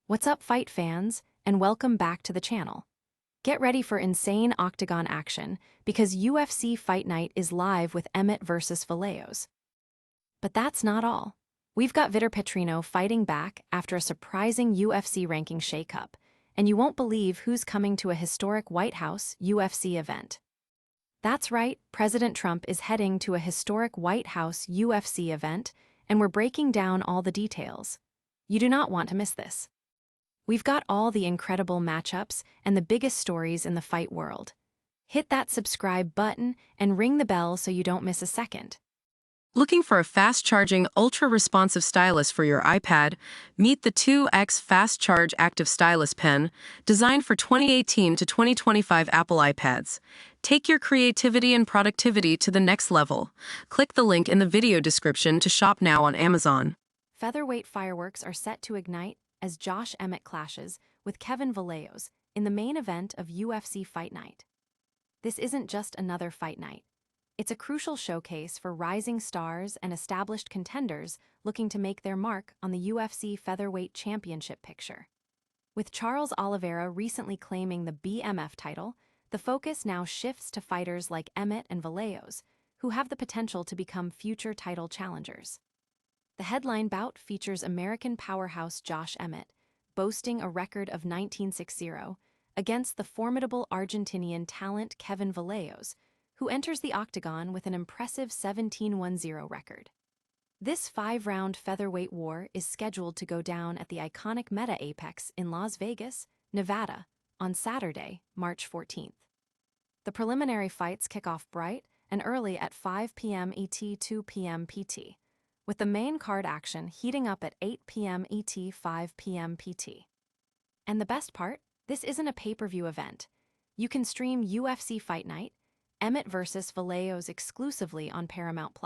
What's up, fight fans, and welcome back to the channel. Get ready for insane octagon action because UFC Fight Night is live with Emmett versus Vallejos. But that's not all. We've got Vitor Petrino fighting back after a surprising UFC ranking shakeup, and you won't believe who's coming to a historic White House UFC event. That's right, President Trump is heading to a historic White House UFC event, and we're breaking down all the details. You do not want to miss this. We've got all the incredible matchups and the biggest stories in the fight world. Hit that subscribe button and ring the bell so you don't miss a second. Looking for a fast-charging, ultra-responsive stylus for your iPad? Meet the 2X Fast Charge Active Stylus Pen, designed for 2018 to 2025 Apple iPads. Take your creativity and productivity to the next level. Click the link in the video description to shop now on Amazon. Featherweight fireworks are set to ignite as Josh Emmett clashes with Kevin Vallejos in the main event of UFC Fight Night. This isn't just another fight night. It's a crucial showcase for rising stars and established contenders looking to make their mark on the UFC Featherweight Championship picture. With Charles Oliveira recently claiming the BMF title, the focus now shifts to fighters like Emmett and Vallejos, who have the potential to become future title challengers. The headline bout features American powerhouse Josh Emmett, boasting a record of 19-6-0, against the formidable Argentinian talent Kevin Vallejos, who enters the octagon with an impressive 17-1-0 record. This five-round featherweight war is scheduled to go down at the iconic Meta Apex in Las Vegas, Nevada, on Saturday, March 14th. The preliminary fights kick off bright and early at 5 p.m. ET, 2 p.m. PT, with the main card action heating up at 8 p.m. ET, 5 p.m. PT. And the best part? This isn't a pay-per-view event. You can stream UFC Fight Night, Emmett vs. Vallejos exclusively on Paramount+.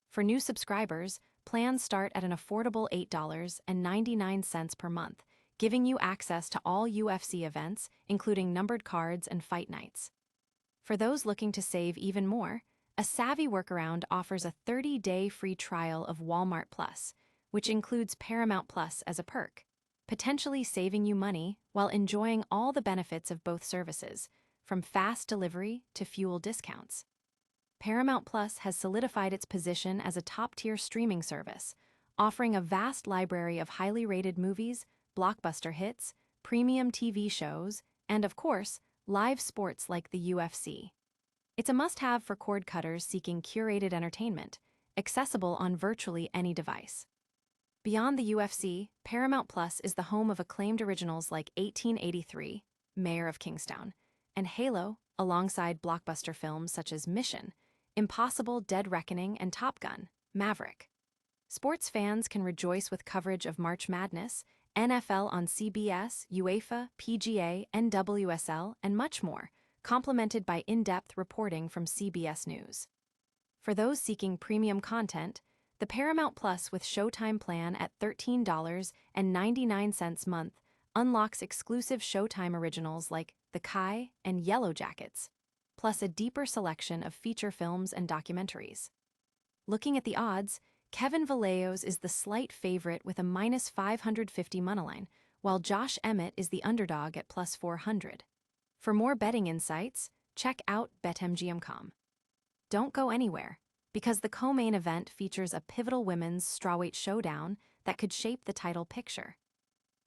For new subscribers, plans start at an affordable $8.99 per month, giving you access to all UFC events, including numbered cards and fight nights. For those looking to save even more, a savvy workaround offers a 30-day free trial of Walmart Plus, which includes Paramount Plus as a perk, potentially saving you money while enjoying all the benefits of both services, from fast delivery to fuel discounts. Paramount Plus has solidified its position as a top-tier streaming service, offering a vast library of highly rated movies, blockbuster hits, premium TV shows, and, of course, live sports like the UFC. It's a must-have for cord cutters seeking curated entertainment, accessible on virtually any device. Beyond the UFC, Paramount Plus is the home of acclaimed originals like 1883, Mayor of Kingstown, and Halo, alongside blockbuster films such as Mission, Impossible: Dead Reckoning, and Top Gun: Maverick. Sports fans can rejoice with coverage of March Madness, NFL on CBS, UEFA, PGA, NWSL, and much more, complemented by in-depth reporting from CBS News. For those seeking premium content, the Paramount Plus with Showtime plan at $13.99 a month unlocks exclusive Showtime originals like The Kai and Yellow Jackets, plus a deeper selection of feature films and documentaries. Looking at the odds, Kevin Vallejos is the slight favorite with a -550 moneyline, while Josh Emmett is the underdog at +400. For more betting insights, check out BetMGM.com. Don't go anywhere, because the co-main event features a pivotal women's strawweight showdown that could shape the title picture.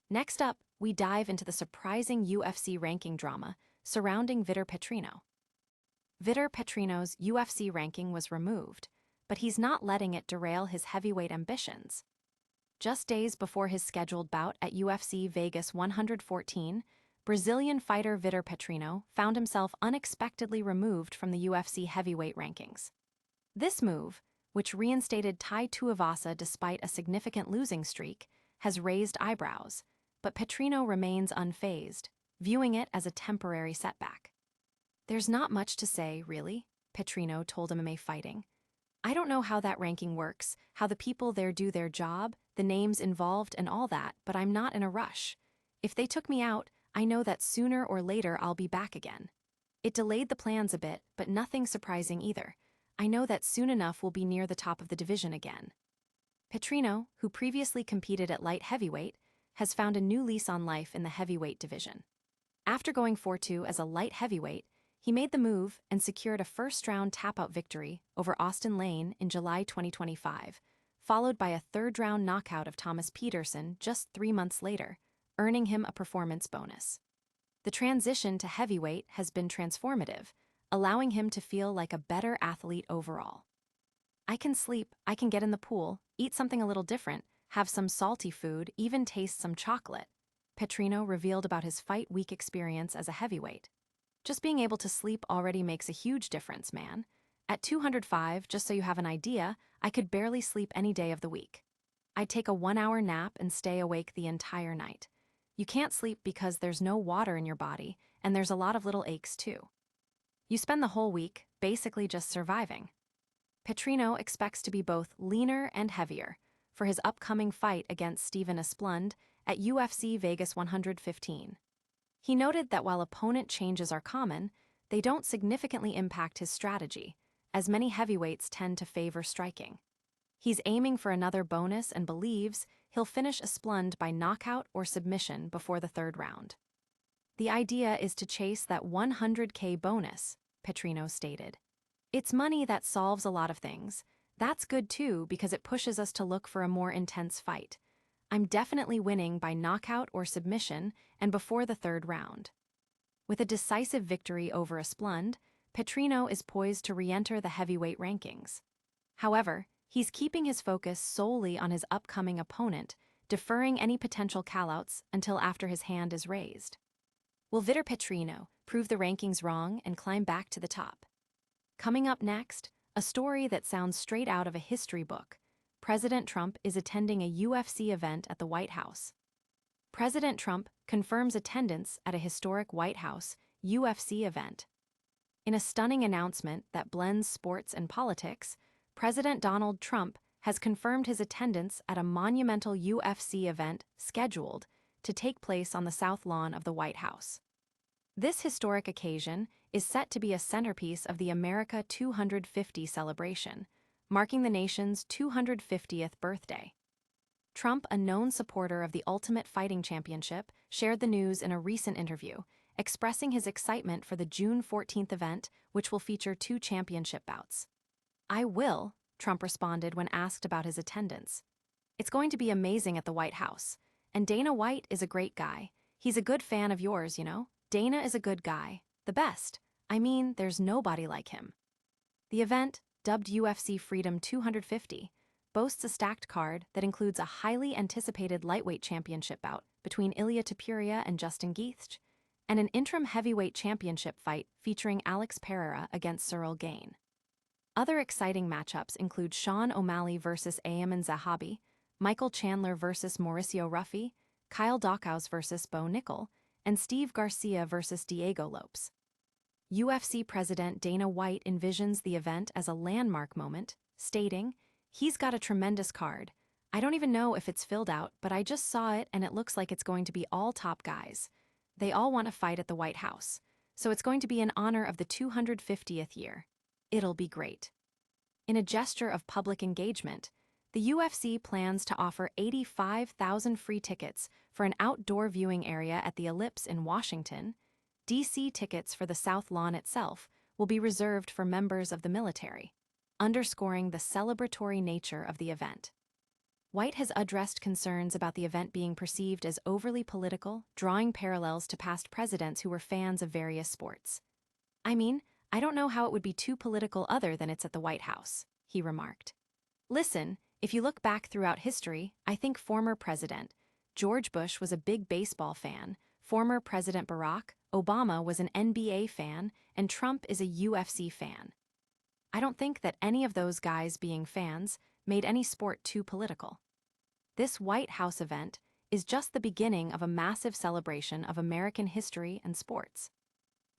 Next up, we dive into the surprising UFC ranking drama surrounding Vitor Petrino. Vitor Petrino's UFC ranking was removed, but he's not letting it derail his heavyweight ambitions. Just days before his scheduled bout at UFC Vegas 114, Brazilian fighter Vitor Petrino found himself unexpectedly removed from the UFC heavyweight rankings. This move, which reinstated Tai Tuivasa despite a significant losing streak, has raised eyebrows, but Petrino remains unfazed, viewing it as a temporary setback. "There's not much to say, really," Petrino told MMA Fighting. "I don't know how that ranking works, how the people there do their job, the names involved and all that, but I'm not in a rush. If they took me out, I know that sooner or later I'll be back again. It delayed the plans a bit, but nothing surprising either. I know that soon enough we'll be near the top of the division again." Petrino, who previously competed at light heavyweight, has found a new lease on life in the heavyweight division. After going 4-2 as a light heavyweight, he made the move and secured a first-round tap-out victory over Austin Lane in July 2025, followed by a third-round knockout of Thomas Peterson just 3 months later, earning him a performance bonus. The transition to heavyweight has been transformative, allowing him to feel like a better athlete overall. I can sleep, I can get in the pool, eat something a little different, have some salty food, even taste some chocolate, Petrino revealed about his fight week experience as a heavyweight. Just being able to sleep already makes a huge difference, man. At 205, just so you have an idea, I could barely sleep any day of the week. I'd take a 1-hour nap and stay awake the entire night. You can't sleep because there's no water in your body, and there's a lot of little aches too. You spend the whole week basically just surviving. Petrino expects to be both leaner and heavier for his upcoming fight against Stephen Esplund at UFC Vegas 115. He noted that while opponent changes are common, they don't significantly impact his strategy, as many heavyweights tend to favor striking. He's aiming for another bonus and believes he'll finish Esplund by knockout or submission before the third round. The idea is to chase that $100K bonus, Petrino stated. It's money that solves a lot of things. That's good too because it pushes us to look for a more intense fight. I'm definitely winning by knockout or submission and before the third round. With a decisive victory over Esplund, Petrino is poised to re-enter the heavyweight rankings. However, he's keeping his focus solely on his upcoming opponent, deferring any potential callouts until after his hand is raised. Will Vitor Petrino prove the rankings wrong and climb back to the top? Coming up next, a story that sounds straight out of a history book. President Trump is attending a UFC event at the White House. President Trump confirms attendance at a historic White House UFC event. In a stunning announcement that blends sports and politics, President Donald Trump has confirmed his attendance at a monumental UFC event scheduled to take place on the South Lawn of the White House. This historic occasion is set to be a centerpiece of the America 250 celebration, marking the nation's 250th birthday. Trump, a known supporter of the Ultimate Fighting Championship, shared the news in a recent interview, expressing his excitement for the June 14th event, which will feature 2 championship bouts. "I will," Trump responded when asked about his attendance. "It's going to be amazing at the White House. And Dana White is a great guy. He's a good fan of yours, you know? Dana is a good guy. The best. I mean, there's nobody like him." The event, dubbed UFC Freedom 250, boasts a stacked card that includes a highly anticipated lightweight championship bout between Ilia Topuria and Justin Gaethje, and an interim heavyweight championship fight featuring Alex Pereira against Cyril Gane. Other exciting matchups include Sean O'Malley versus Ayman Zahabi, Michael Chandler versus Mauricio Ruffi, Kyle Daukaus versus Bo Nickel, and Steve Garcia versus Diego Lopes. UFC President Dana White envisions the event as a landmark moment, stating, "He's got a tremendous card. I don't even know if it's filled out, but I just saw it and it looks like it's going to be all top guys. They all want to fight at the White House, so it's going to be in honor of the 250th year. It'll be great." In a gesture of public engagement, the UFC plans to offer 85,000 free tickets for an outdoor viewing area at the Ellipse in Washington. DC tickets for the South Lawn itself will be reserved for members of the military, underscoring the celebratory nature of the event. White has addressed concerns about the event being perceived as overly political, drawing parallels to past presidents who were fans of various sports. "I mean, I don't know how it would be too political other than it's at the White House," he remarked. "Listen, if you look back throughout history, I think former President George Bush was a big baseball fan, former President Barack Obama was an NBA fan, and Trump is a UFC fan. I don't think that any of those guys being fans made any sport too political. This White House event is just the beginning of a massive celebration of American history and sports."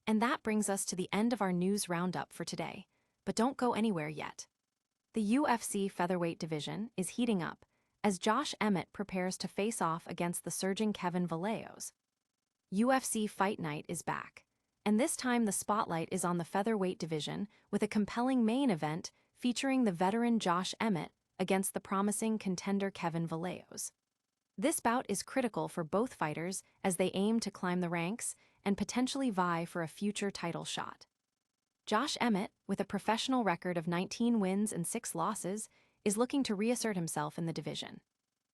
And that brings us to the end of our news roundup for today, but don't go anywhere yet. The UFC featherweight division is heating up as Josh Emmett prepares to face off against the surging Kevin Vallejos. UFC Fight Night is back, and this time the spotlight is on the featherweight division with a compelling main event featuring the veteran Josh Emmett against the promising contender Kevin Vallejos. This bout is critical for both fighters as they aim to climb the ranks and potentially vie for a future title shot. Josh Emmett, with a professional record of 19 wins and 6 losses, is looking to reassert himself in the division.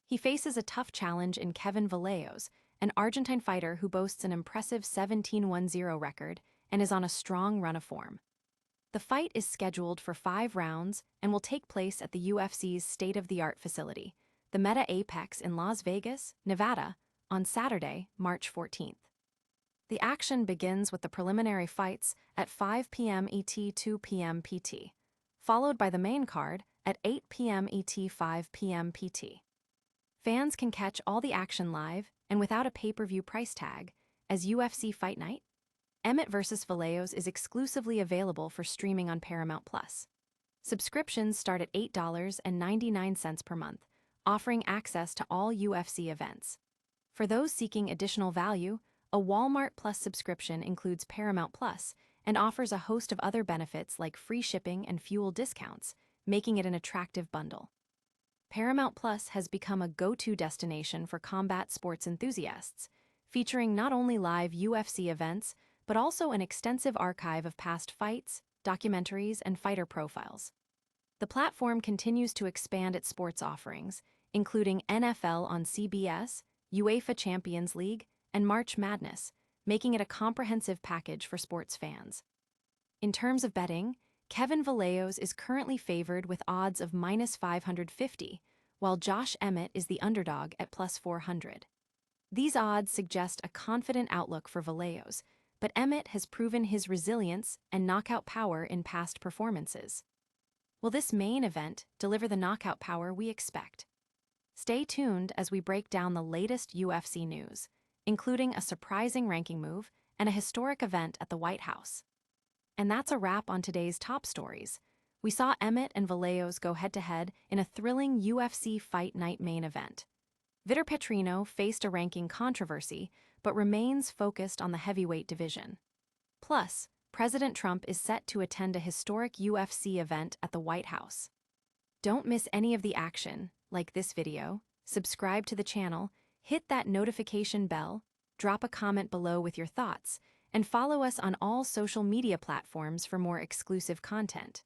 He faces a tough challenge in Kevin Vallejos, an Argentine fighter who boasts an impressive 17-1-0 record and is on a strong run of form. The fight is scheduled for 5 rounds and will take place at the UFC's state-of-the-art facility, the Meta Apex in Las Vegas, Nevada, on Saturday, March 14th. The action begins with the preliminary fights at 5 p.m. ET, 2 p.m. PT, followed by the main card at 8 p.m. ET, 5 p.m. PT. Fans can catch all the action live and without a pay-per-view price tag, as UFC Fight Night. Emmett vs. Vallejos is exclusively available for streaming on Paramount+. Subscriptions start at $8.99 per month, offering access to all UFC events. For those seeking additional value, a Walmart Plus subscription includes Paramount Plus and offers a host of other benefits like free shipping and fuel discounts, making it an attractive bundle. Paramount Plus has become a go-to destination for combat sports enthusiasts, featuring not only live UFC events, but also an extensive archive of past fights, documentaries, and fighter profiles. The platform continues to expand its sports offerings, including NFL on CBS, UEFA Champions League, and March Madness, making it a comprehensive package for sports fans. In terms of betting, Kevin Vallejos is currently favored with odds of -550, while Josh Emmett is the underdog at +400. These odds suggest a confident outlook for Vallejos, but Emmett has proven his resilience and knockout power in past performances. Will this main event deliver the knockout power we expect? Stay tuned as we break down the latest UFC news, including a surprising ranking move and a historic event at the White House. And that's a wrap on today's top stories. We saw Emmett and Vallejos go head-to-head in a thrilling UFC Fight Night main event. Vitor Petrino faced a ranking controversy, but remains focused on the heavyweight division. Plus, President Trump is set to attend a historic UFC event at the White House. Don't miss any of the action, like this video, subscribe to the channel, hit that notification bell, drop a comment below with your thoughts, and follow us on all social media platforms for more exclusive content.